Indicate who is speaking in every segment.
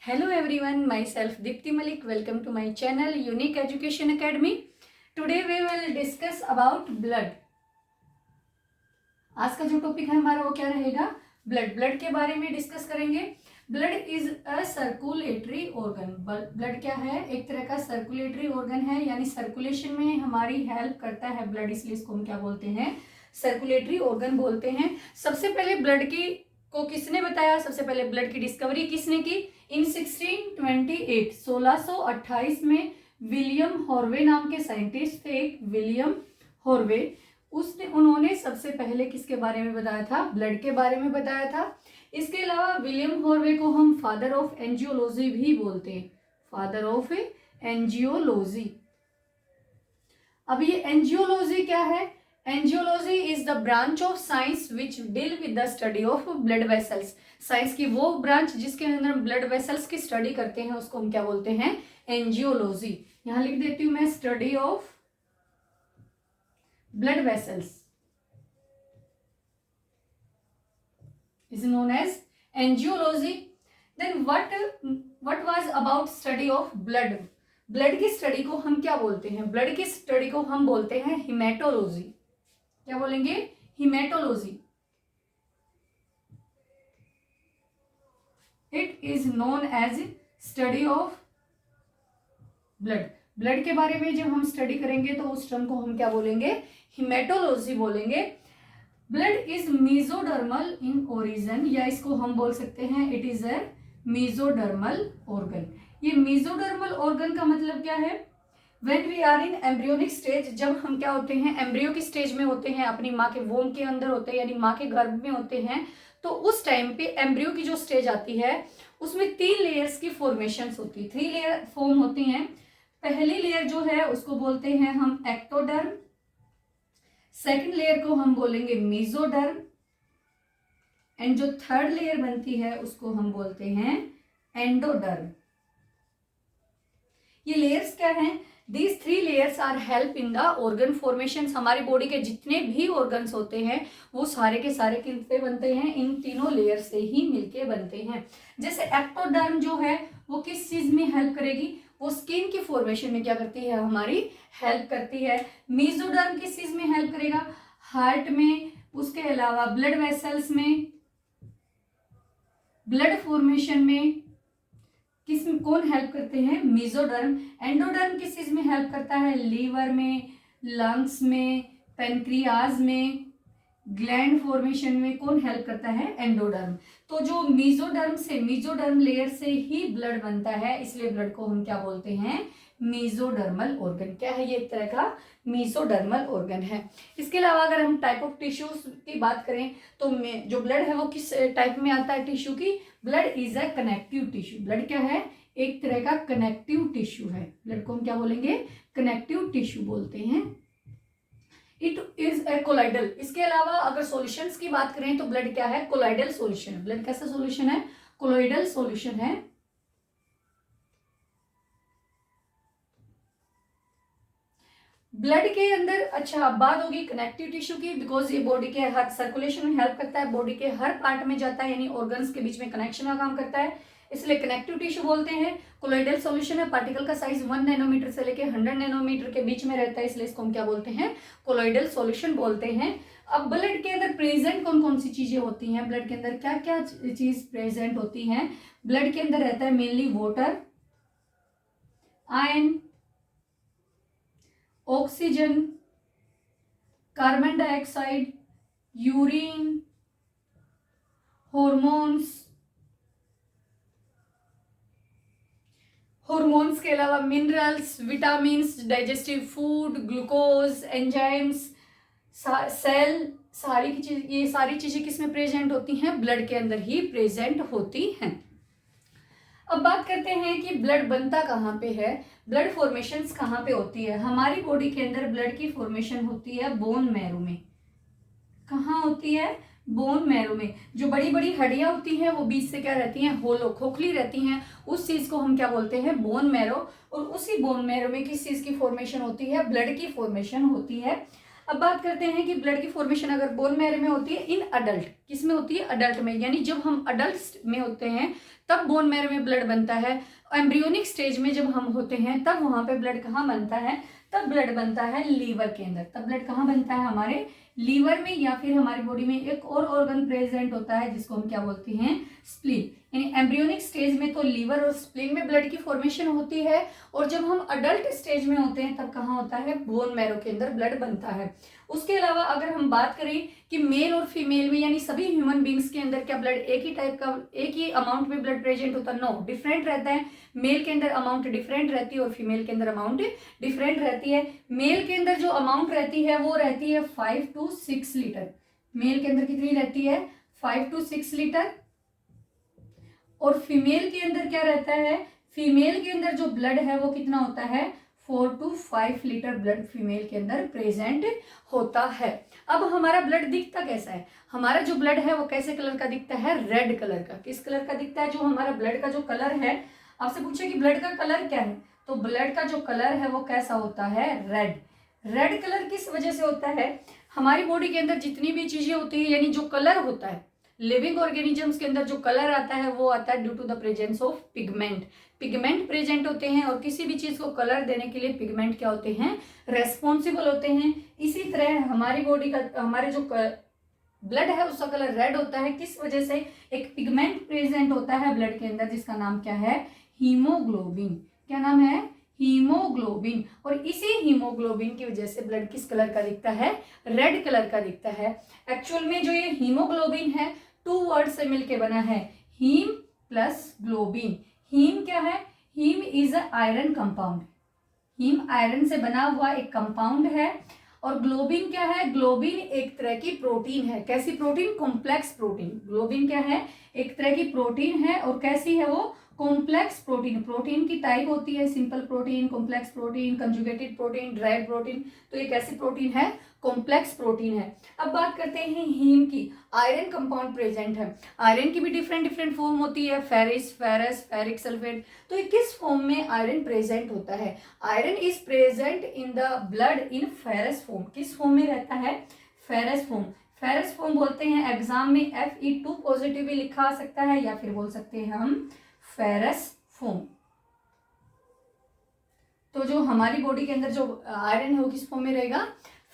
Speaker 1: Hello everyone, myself Dipti Malik. Welcome to my channel Unique Education Academy. Today we will discuss about blood. आज का जो topic है हमारा वो क्या रहेगा? ब्लड के बारे में डिस्कस करेंगे. Blood is a circulatory organ. Blood क्या है? एक तरह का सर्कुलेटरी ऑर्गन है, यानी सर्कुलेशन में हमारी हेल्प करता है ब्लड, इसलिए इसको हम क्या बोलते हैं? सर्कुलेटरी ऑर्गन बोलते हैं. सबसे पहले ब्लड को किसने बताया? सबसे पहले ब्लड की डिस्कवरी किसने की? इन 1628 में विलियम हॉर्वे नाम के साइंटिस्ट थे. विलियम हॉर्वे, उन्होंने सबसे पहले किसके बारे में बताया था? ब्लड के बारे में बताया था. इसके अलावा विलियम हॉर्वे को हम फादर ऑफ एंजियोलॉजी भी बोलते हैं. Father of angiology. अब ये एंजियोलॉजी क्या है? Angiology is the branch of science which deal with the study of blood vessels. Science की वो ब्रांच जिसके अंदर ब्लड वेसल्स की स्टडी करते हैं उसको हम क्या बोलते हैं? एंजियोलॉजी. यहां लिख देती हूं मैं, study of blood vessels is known as angiology. Then what was about study of blood? Blood की स्टडी को हम क्या बोलते हैं? ब्लड की स्टडी को हम बोलते हैं हिमेटोलॉजी. क्या बोलेंगे? Haematology. It is known as study of blood. Blood के बारे में जब हम स्टडी करेंगे तो उस टर्म को हम क्या बोलेंगे? हिमेटोलॉजी बोलेंगे. Blood is mesodermal in origin, या इसको हम बोल सकते हैं it is a mesodermal organ. ये मीजोडर्मल ऑर्गन का मतलब क्या है? When we are in embryonic stage, जब हम क्या होते हैं? एम्ब्रियो की स्टेज में होते हैं, अपनी माँ के वोम के अंदर होते हैं, यानी माँ के गर्भ में होते हैं. तो उस टाइम पे एम्ब्रियो की जो स्टेज आती है उसमें 3 लेयर्स की फॉर्मेशंस होती है. 3 लेयर फॉर्म होती हैं. पहली लेयर जो है उसको बोलते हैं हम एक्टोडर्म. सेकंड लेयर को हम बोलेंगे मीजोडर्म. एंड जो थर्ड लेयर बनती है उसको हम बोलते हैं एंडोडर्म. ये लेयर्स क्या हैं? These 3 layers are help in the organ formations. हमारी बॉडी के जितने भी ऑर्गन्स होते हैं वो सारे के सारे किनसे बनते हैं? इन तीनों लेयर से ही मिलके बनते हैं. जैसे एक्टोडर्म जो है वो किस चीज में हेल्प करेगी? वो स्किन की फॉर्मेशन में क्या करती है? हमारी हेल्प करती है. मीजोडर्म किस चीज में हेल्प करेगा? हार्ट में. उसके अलावा ब्लड वेसल्स में, ब्लड फॉर्मेशन में कौन हेल्प करते हैं? मीजोडर्म. एंडोडर्म किस चीज में हेल्प करता है? लीवर में, लंग्स में, पेनक्रियाज में, ग्लैंड फॉर्मेशन में कौन हेल्प करता है? एंडोडर्म. तो जो मीजोडर्म लेयर से ही ब्लड बनता है, इसलिए ब्लड को हम क्या बोलते हैं? Mesodermal organ. क्या है ये? एक तरह का मीजोडर्मल ऑर्गन है. इसके अलावा अगर हम टाइप ऑफ टिश्यूज की बात करें तो जो ब्लड है वो किस टाइप में आता है टिश्यू की? Blood is a connective tissue. Blood क्या है? एक तरह का कनेक्टिव टिश्यू है. ब्लड को हम क्या बोलेंगे? कनेक्टिव टिश्यू बोलते हैं. It is A colloidal. इसके अलावा अगर सॉल्यूशंस की बात करें तो ब्लड क्या है? Colloidal solution. ब्लड कैसा सॉल्यूशन है? कोलाइडल सॉल्यूशन है. ब्लड के अंदर, अच्छा अब बात होगी कनेक्टिव टिश्यू की, बिकॉज ये बॉडी के हर सर्कुलेशन में हेल्प करता है, बॉडी के हर पार्ट में जाता है, यानी ऑर्गन्स के बीच में कनेक्शन का काम करता है, इसलिए कनेक्टिव टिश्यू बोलते हैं. कोलोइडल सॉल्यूशन है. पार्टिकल का साइज 1 नैनोमीटर से लेके 100 नैनोमीटर के बीच में रहता है, इसलिए इसको हम क्या बोलते हैं? कोलोइडल सॉल्यूशन बोलते हैं. अब ब्लड के अंदर प्रेजेंट कौन कौन सी चीजें होती हैं? ब्लड के अंदर क्या क्या चीज प्रेजेंट होती हैं? ब्लड के अंदर रहता है mainly water, iron, oxygen, carbon dioxide, urine, hormones के अलावा minerals, vitamins, digestive food, glucose, enzymes, cell, ये सारी चीजें किसमें प्रेजेंट होती हैं? ब्लड के अंदर ही प्रेजेंट होती हैं. अब बात करते हैं कि ब्लड बनता कहाँ पे है? ब्लड फॉर्मेशंस कहाँ पे होती है? हमारी बॉडी के अंदर ब्लड की फॉर्मेशन होती है बोन मैरो में. कहाँ होती है? बोन मैरो में. जो बड़ी बड़ी हड्डियां होती हैं वो बीच से क्या रहती हैं? होलो, खोखली रहती हैं. उस चीज को हम क्या बोलते हैं? Bone marrow. और उसी बोन मैरो में किस चीज की फॉर्मेशन होती है? ब्लड की फॉर्मेशन होती है. अब बात करते हैं कि ब्लड की फॉर्मेशन अगर बोन मैरो में होती है इन अडल्ट, किस में होती है? अडल्ट में। यानी जब हम अडल्ट में होते हैं तब बोन मैरो में ब्लड बनता है। एम्ब्रियोनिक स्टेज में जब हम होते हैं तब वहां पे ब्लड कहाँ बनता है? तब ब्लड बनता है लीवर के अंदर। तब ब्लड कहाँ बनता है? हमारे लीवर में, या फिर हमारी बॉडी में एक और ऑर्गन प्रेजेंट होता है जिसको हम क्या बोलते हैं? स्प्लीन। यानी एम्ब्रियोनिक स्टेज में तो लीवर और स्प्लीन में ब्लड की फॉर्मेशन होती है, और जब हम अडल्ट स्टेज में होते हैं तब कहाँ होता है? बोन मैरो के अंदर ब्लड बनता है। उसके अलावा अगर हम बात करें कि मेल और फीमेल में, यानी सभी ह्यूमन बींग्स के अंदर क्या ब्लड एक ही टाइप का, एक ही अमाउंट में ब्लड प्रेजेंट होता है? नो, डिफरेंट रहता है। मेल के अंदर अमाउंट डिफरेंट रहती है और फीमेल के अंदर अमाउंट डिफरेंट रहती है। मेल के अंदर जो अमाउंट रहती है वो रहती है 5 to 6 लीटर। मेल के अंदर कितनी रहती है? 5 to 6 लीटर। और फीमेल के अंदर क्या रहता है? फीमेल के अंदर जो ब्लड है वो कितना होता है? 4 to 5 लीटर ब्लड फीमेल के अंदर प्रेजेंट होता है। अब हमारा ब्लड दिखता कैसा है? हमारा जो ब्लड है वो कैसे कलर का दिखता है? रेड कलर का। किस कलर का दिखता है? जो हमारा ब्लड का जो कलर है, आपसे पूछे कि ब्लड का कलर क्या है, तो ब्लड का जो कलर है वो कैसा होता है? रेड। रेड कलर किस वजह से होता है? हमारी बॉडी के अंदर जितनी भी चीजें होती है, यानी जो कलर होता है लिविंग ऑर्गेनिजम्स के अंदर, जो कलर आता है वो आता है due to the presence of pigment. Pigment present होते हैं, और किसी भी चीज को कलर देने के लिए पिगमेंट क्या होते हैं? रेस्पॉन्सिबल होते हैं। इसी तरह हमारी बॉडी का, हमारे जो ब्लड है उसका कलर रेड होता है। किस वजह से? एक पिगमेंट प्रेजेंट होता है ब्लड के अंदर जिसका नाम क्या है? हीमोग्लोबिन। क्या नाम है? हीमोग्लोबिन। और इसी हीमोग्लोबिन की वजह से ब्लड किस कलर का दिखता है? रेड कलर का दिखता है। एक्चुअल में जो ये हीमोग्लोबिन है 2 वर्ड से मिलके बना है, हीम प्लस ग्लोबिन। हीम क्या है? Haem is a iron compound. Haem iron से बना हुआ एक कंपाउंड है। और ग्लोबिन क्या है? ग्लोबिन एक तरह की प्रोटीन है। कैसी प्रोटीन? Complex protein. ग्लोबिन क्या है? एक तरह की प्रोटीन है। और कैसी है वो? Complex protein. प्रोटीन की टाइप होती है simple protein, complex protein, conjugated protein, dried protein. तो ये कैसी प्रोटीन है? कॉम्प्लेक्स प्रोटीन है। अब बात करते हैं हीम की। आयरन कंपाउंड प्रेजेंट है। आयरन की भी डिफरेंट डिफरेंट फॉर्म होती है, फेरिस, फेरस, फेरिक सल्फेट। तो ये किस फॉर्म में आयरन प्रेजेंट होता है? Iron is present in the blood in ferrous form. किस फॉर्म में रहता है? Ferrous form. फेरस फॉर्म बोलते हैं, एग्जाम में Fe2 पॉजिटिव भी लिखा आ सकता है, या फिर बोल सकते हैं हम फेरस फॉर्म। तो जो हमारी बॉडी के अंदर जो आयरन है वो किस फॉर्म में रहेगा?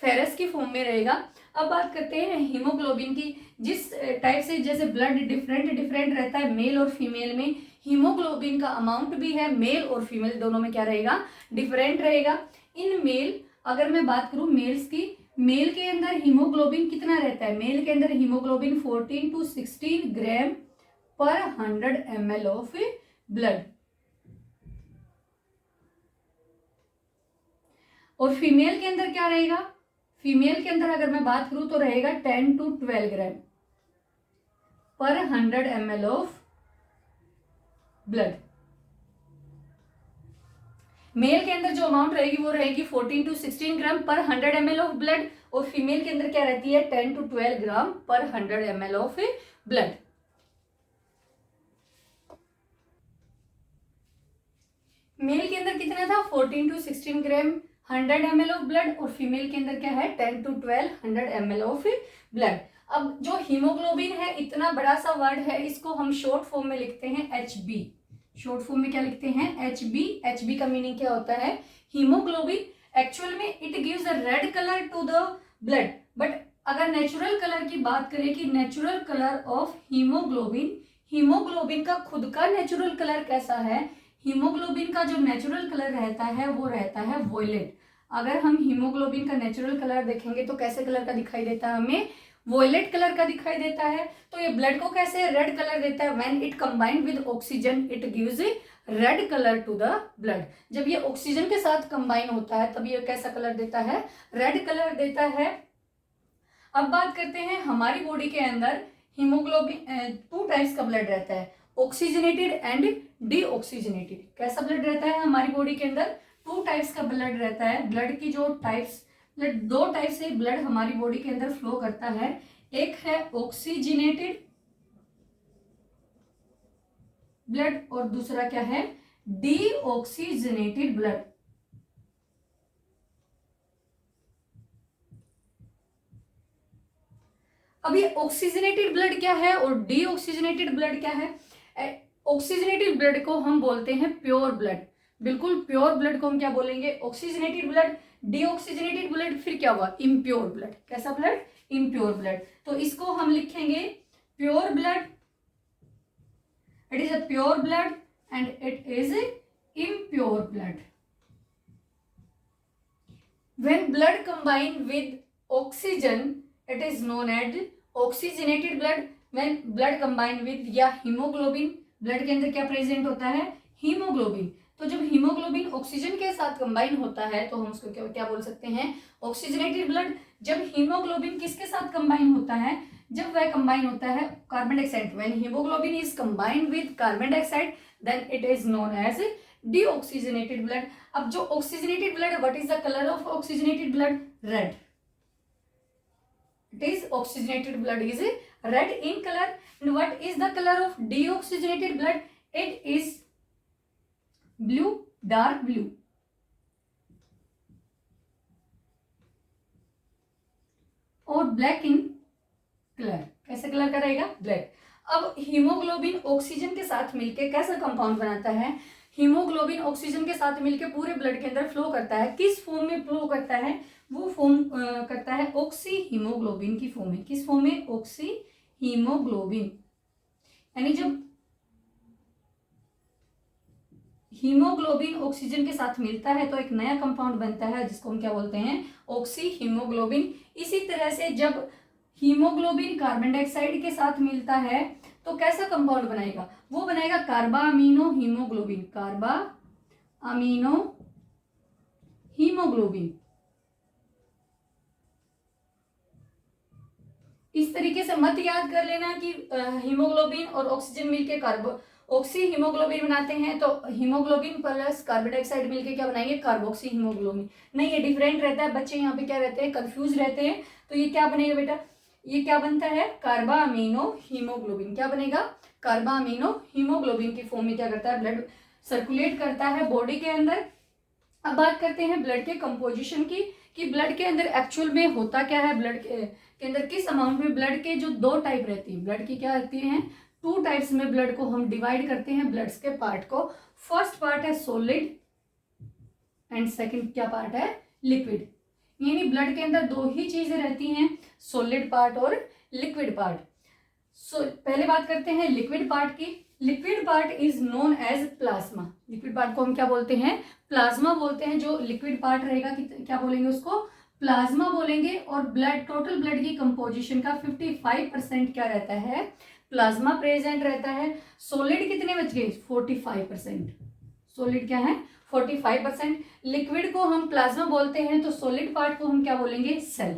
Speaker 1: फेरस की फॉर्म में रहेगा। अब बात करते हैं हीमोग्लोबिन की। जिस टाइप से जैसे ब्लड डिफरेंट डिफरेंट रहता है मेल और फीमेल में, हीमोग्लोबिन का अमाउंट भी है मेल और फीमेल दोनों में क्या रहेगा? डिफरेंट रहेगा। इन मेल, अगर मैं बात करूं मेल्स की, मेल के अंदर हीमोग्लोबिन कितना रहता है? मेल के अंदर हीमोग्लोबिन 14 to 16 ग्राम पर 100 ml ऑफ ब्लड। और फीमेल के अंदर क्या रहेगा? फीमेल के अंदर अगर मैं बात करूं तो रहेगा 10 to 12 ग्राम पर 100 ml ऑफ ब्लड। मेल के अंदर जो अमाउंट रहेगी वो रहेगी 14 to 16 ग्राम पर 100 ml ऑफ ब्लड, और फीमेल के अंदर क्या रहती है? 10 to 12 ग्राम पर 100 ml ऑफ ब्लड। मेल के अंदर कितना था? 14 to 16 gram 100 ml of blood, और फीमेल के अंदर क्या है? 10 to 12 100 ml ऑफ ब्लड। अब जो हीमोग्लोबिन है, इतना बड़ा सा वर्ड है, इसको हम शॉर्ट फॉर्म में लिखते हैं HB। शॉर्ट फॉर्म में क्या लिखते हैं? HB। HB का मीनिंग क्या होता है? हीमोग्लोबिन। एक्चुअल में it gives a red colour to the blood. But अगर नेचुरल कलर की बात करें कि natural colour of haemoglobin, haemoglobin का खुद का नेचुरल कलर कैसा है? हीमोग्लोबिन का जो नेचुरल कलर रहता है वो रहता है वॉयलेट। अगर हम हीमोग्लोबिन का नेचुरल कलर देखेंगे तो कैसे कलर का दिखाई देता है? हमें वॉयलेट कलर का दिखाई देता है। तो ये ब्लड को कैसे रेड कलर देता है? When it combined with oxygen it gives red colour to the blood. जब ये ऑक्सीजन के साथ कंबाइन होता है तब ये कैसा कलर देता है? रेड कलर देता है। अब बात करते हैं हमारी बॉडी के अंदर हीमोग्लोबिन 2 टाइप्स का ब्लड रहता है, ऑक्सीजनेटेड एंड डीऑक्सीजनेटेड। कैसा ब्लड रहता है हमारी बॉडी के अंदर? 2 टाइप्स का ब्लड रहता है। ब्लड की जो टाइप्स, 2 टाइप से ब्लड हमारी बॉडी के अंदर फ्लो करता है। एक है ऑक्सीजनेटेड ब्लड और दूसरा क्या है? Deoxygenated blood. अब ये ऑक्सीजनेटेड ब्लड क्या है और डीऑक्सीजनेटेड ब्लड क्या है? ऑक्सीजनेटेड ब्लड को हम बोलते हैं प्योर ब्लड, बिल्कुल प्योर ब्लड को हम क्या बोलेंगे? Oxygenated blood. डीऑक्सीजनेटेड ब्लड फिर क्या हुआ? Impure blood. कैसा ब्लड? Impure blood. तो इसको हम लिखेंगे pure blood, it is a pure blood and it is impure blood. When blood combine with oxygen, it is known as oxygenated blood. When blood combine with या haemoglobin, blood के अंदर क्या present होता है? हीमोग्लोबिन। तो जब haemoglobin oxygen के साथ कंबाइन होता है तो हम उसको क्या क्या बोल सकते हैं? Oxygenated blood. जब हीमोग्लोबिन किसके साथ कंबाइन होता है? जब वह कंबाइन होता है carbon dioxide, when haemoglobin is combined with carbon dioxide then it is known as deoxygenated blood. अब जो ऑक्सीजनेटेड ब्लड है, what is the colour of oxygenated blood? Red. It is oxygenated blood is red in colour. And what is the colour of deoxygenated blood? It is blue, dark blue. और black in colour. कैसे colour का रहेगा? Black. अब haemoglobin oxygen के साथ मिलकर कैसा compound बनाता है? हीमोग्लोबिन ऑक्सीजन के साथ मिलकर पूरे ब्लड के अंदर फ्लो करता है। किस फॉर्म में फ्लो करता है? वो फॉर्म करता है ऑक्सी हीमोग्लोबिन की फॉर्म में। किस फॉर्म में? Oxy haemoglobin. यानी जब हीमोग्लोबिन ऑक्सीजन के साथ मिलता है तो एक नया कंपाउंड बनता है जिसको हम क्या बोलते हैं? Oxy haemoglobin. इसी तरह से जब हीमोग्लोबिन कार्बन डाइऑक्साइड के साथ मिलता है तो कैसा कंपाउंड बनेगा? वो बनेगा carbamino haemoglobin. Carbamino haemoglobin. इस तरीके से मत याद कर लेना कि हीमोग्लोबिन और ऑक्सीजन मिलके कार्बो ऑक्सी हीमोग्लोबिन बनाते हैं, तो हीमोग्लोबिन प्लस कार्बन डाइऑक्साइड मिलके क्या बनाएंगे? Carboxy haemoglobin. नहीं, ये डिफरेंट रहता है। बच्चे यहाँ पे क्या रहते हैं? कंफ्यूज रहते हैं। तो ये क्या बनेगा बेटा? ये क्या बनता है? कार्बा अमीनो हीमोग्लोबिन। क्या बनेगा? कार्बा अमीनो हीमोग्लोबिन की फॉर्म में क्या करता है? ब्लड सर्कुलेट करता है बॉडी के अंदर। अब बात करते हैं ब्लड के कंपोजिशन की, कि ब्लड के अंदर एक्चुअल में होता क्या है? ब्लड के अंदर किस अमाउंट में ब्लड के जो दो टाइप रहती है, ब्लड की क्या रहती है? टू टाइप्स में ब्लड को हम डिवाइड करते हैं, ब्लड्स के पार्ट को। फर्स्ट पार्ट है सॉलिड एंड सेकंड क्या पार्ट है? लिक्विड। यानी ब्लड के अंदर दो ही चीजें रहती हैं, सॉलिड पार्ट और लिक्विड पार्ट। पहले बात करते हैं लिक्विड पार्ट की। Liquid part is known as plasma. Liquid part को हम क्या बोलते हैं? प्लाज्मा बोलते हैं। जो लिक्विड पार्ट रहेगा क्या बोलेंगे उसको? प्लाज्मा बोलेंगे। और ब्लड, टोटल ब्लड की कंपोजिशन का 55% क्या रहता है? प्लाज्मा प्रेजेंट रहता है। सॉलिड कितने बच गए? 45%। सॉलिड क्या है? 45%। लिक्विड को हम प्लाज्मा बोलते हैं, तो सॉलिड पार्ट को हम क्या बोलेंगे? सेल।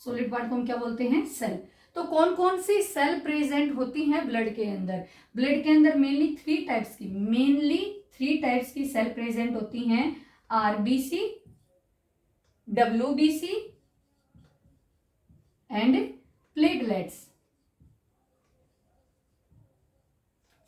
Speaker 1: सॉलिड पार्ट को हम क्या बोलते हैं? सेल। तो कौन कौन सी सेल प्रेजेंट होती हैं ब्लड के अंदर? ब्लड के अंदर मेनली थ्री टाइप्स की सेल प्रेजेंट होती हैं। RBC, WBC and platelets.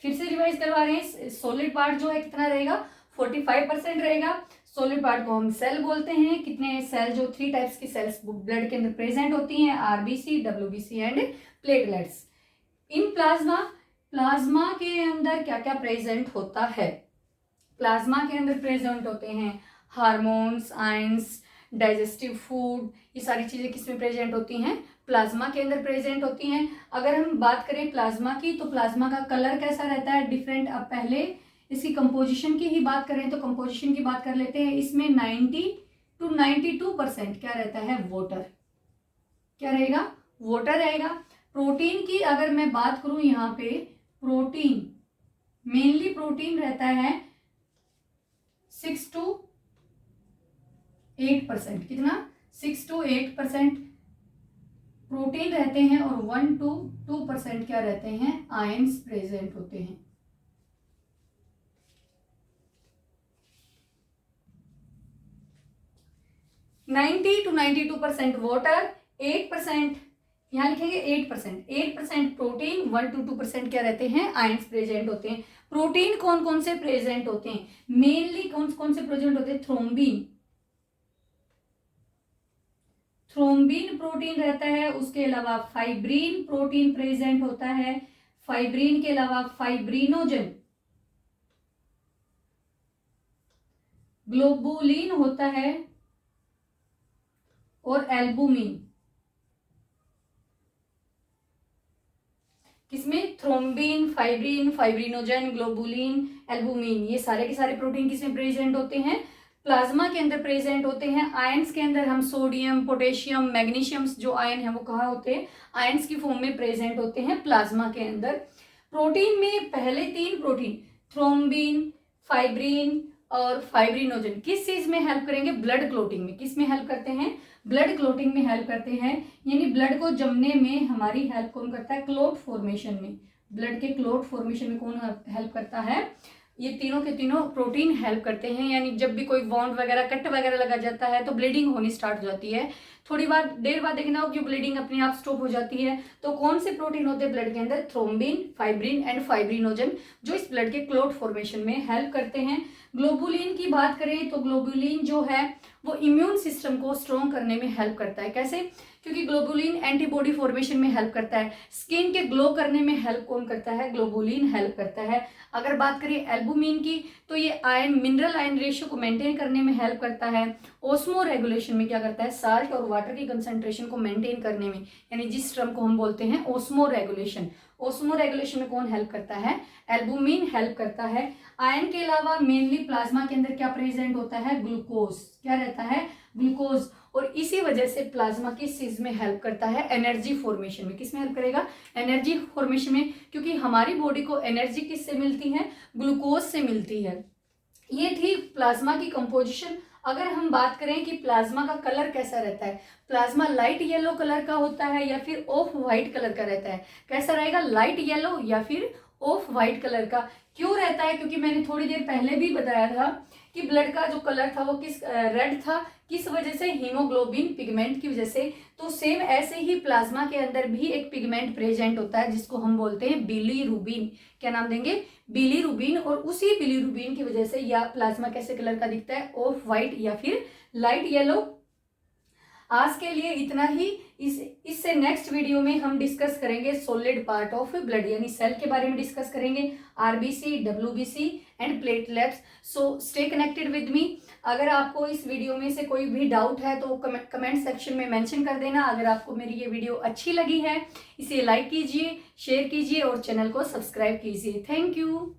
Speaker 1: फिर से रिवाइज करवा रहे हैं। सॉलिड पार्ट जो है कितना रहेगा? 45% रहेगा। सॉलिड पार्ट को हम सेल बोलते हैं। कितने सेल? जो थ्री टाइप्स की सेल्स ब्लड के अंदर प्रेजेंट होती हैं, RBC, WBC and platelets. In plasma के अंदर क्या क्या प्रेजेंट होता है? प्लाज्मा के अंदर प्रेजेंट होते हैं हार्मोन्स, आयंस, डाइजेस्टिव फूड। ये सारी चीजें किसमें प्रेजेंट होती हैं? प्लाज्मा के अंदर प्रेजेंट होती हैं। अगर हम बात करें प्लाज्मा की, तो प्लाज्मा का कलर कैसा रहता है? डिफरेंट। अब पहले इसकी कंपोजिशन की ही बात करें तो कंपोजिशन की बात कर लेते हैं। इसमें 90 to 92% क्या रहता है? वाटर। क्या रहेगा? वाटर रहेगा। प्रोटीन की अगर मैं बात करूं, यहाँ पे प्रोटीन, मेनली प्रोटीन रहता है 6 to 8%। कितना? 6 to 8% प्रोटीन रहते हैं और 1 to 2% क्या रहते हैं? आयंस प्रेजेंट होते हैं। नाइन्टी to 92% वाटर, 8% यहाँ लिखेंगे 8% प्रोटीन, 1 to 2% क्या रहते हैं? आयंस प्रेजेंट होते हैं। प्रोटीन कौन कौन से प्रेजेंट होते हैं? मेनली कौन कौन से प्रेजेंट होते हैं? थ्रोम्बिन प्रोटीन रहता है, उसके अलावा फाइब्रिन प्रोटीन प्रेजेंट होता है, फाइब्रिन के अलावा फाइब्रिनोजन, ग्लोबुलिन होता है और एल्बुमिन। किसमें? Thrombin, fibrin, fibrinogen, globulin, albumin, ये सारे के सारे प्रोटीन किसमें प्रेजेंट होते हैं? प्लाज्मा के अंदर प्रेजेंट होते हैं। आयंस के अंदर हम सोडियम, पोटेशियम, मैग्नीशियम जो आयन है वो कहाँ होते हैं? आयंस की फॉर्म में प्रेजेंट होते हैं प्लाज्मा के अंदर। प्रोटीन में पहले 3 प्रोटीन थ्रोम्बिन, फाइब्रिन और फाइब्रिनोजन किस चीज में हेल्प करेंगे? ब्लड क्लोटिंग में। किस में हेल्प करते हैं? ब्लड क्लोटिंग में हेल्प करते हैं, यानी ब्लड को जमने में हमारी हेल्प कौन करता है? क्लोट फॉर्मेशन में। ब्लड के क्लोट फॉर्मेशन में कौन हेल्प करता है? ये तीनों के तीनों प्रोटीन हेल्प करते हैं। यानी जब भी कोई वॉन्ड वगैरह, कट वगैरह लगा जाता है तो ब्लीडिंग होनी स्टार्ट हो जाती है, थोड़ी देर बाद देखना हो कि ब्लीडिंग अपने आप स्टॉप हो जाती है, तो कौन से प्रोटीन होते हैं ब्लड के अंदर? थ्रोम्बिन, फाइब्रिन एंड फाइब्रिनोजन, जो इस ब्लड के क्लोट फॉर्मेशन में हेल्प करते हैं। ग्लोबुलिन की बात करें तो ग्लोबुलिन जो है वो इम्यून सिस्टम को स्ट्रॉन्ग करने में हेल्प करता है। कैसे? क्योंकि ग्लोबुलिन एंटीबॉडी फॉर्मेशन में हेल्प करता है। स्किन के ग्लो करने में हेल्प कौन करता है? ग्लोबुलिन हेल्प करता है। अगर बात करें एल्बुमिन की तो ये आयन, मिनरल आयन रेशियो को मेंटेन करने में हेल्प करता है। ओस्मो रेगुलेशन में क्या करता है? साल्ट और वाटर की कंसंट्रेशन को मेंटेन करने में, यानी जिस टर्म को हम बोलते हैं ओस्मो रेगुलेशन। ओस्मो रेगुलेशन में कौन हेल्प करता है? एल्बुमिन हेल्प करता है। आयन के अलावा मेनली प्लाज्मा के अंदर क्या प्रेजेंट होता है? ग्लूकोज। क्या रहता है? ग्लूकोज। और इसी वजह से प्लाज्मा किस चीज में हेल्प करता है? एनर्जी फॉर्मेशन में। किस में हेल्प करेगा? एनर्जी फॉर्मेशन में, क्योंकि हमारी बॉडी को एनर्जी किससे मिलती है? ग्लूकोज से मिलती है। ये थी प्लाज्मा की कंपोजिशन। अगर हम बात करें कि प्लाज्मा का कलर कैसा रहता है, प्लाज्मा लाइट येलो कलर का होता है या फिर ऑफ व्हाइट कलर का रहता है? कैसा रहेगा? लाइट येलो या फिर ऑफ व्हाइट कलर का। क्यों रहता है? क्योंकि मैंने थोड़ी देर पहले भी बताया था कि ब्लड का जो कलर था वो किस रेड था, किस वजह से? हीमोग्लोबिन पिगमेंट की वजह से। तो सेम ऐसे ही प्लाज्मा के अंदर भी एक पिगमेंट प्रेजेंट होता है जिसको हम बोलते हैं बिलीरुबिन। क्या नाम देंगे? बिलीरुबिन। और उसी बिलीरुबिन की वजह से या प्लाज्मा कैसे कलर का दिखता है? ऑफ व्हाइट या फिर लाइट येलो। आज के लिए इतना ही। इससे नेक्स्ट वीडियो में हम डिस्कस करेंगे सॉलिड पार्ट ऑफ ब्लड, यानी सेल के बारे में डिस्कस करेंगे, RBC, WBC and platelets. So stay connected with me. अगर आपको इस वीडियो में से कोई भी डाउट है तो कमेंट सेक्शन में मेंशन कर देना। अगर आपको मेरी ये वीडियो अच्छी लगी है, इसे लाइक कीजिए, शेयर कीजिए और चैनल को सब्सक्राइब कीजिए। Thank you.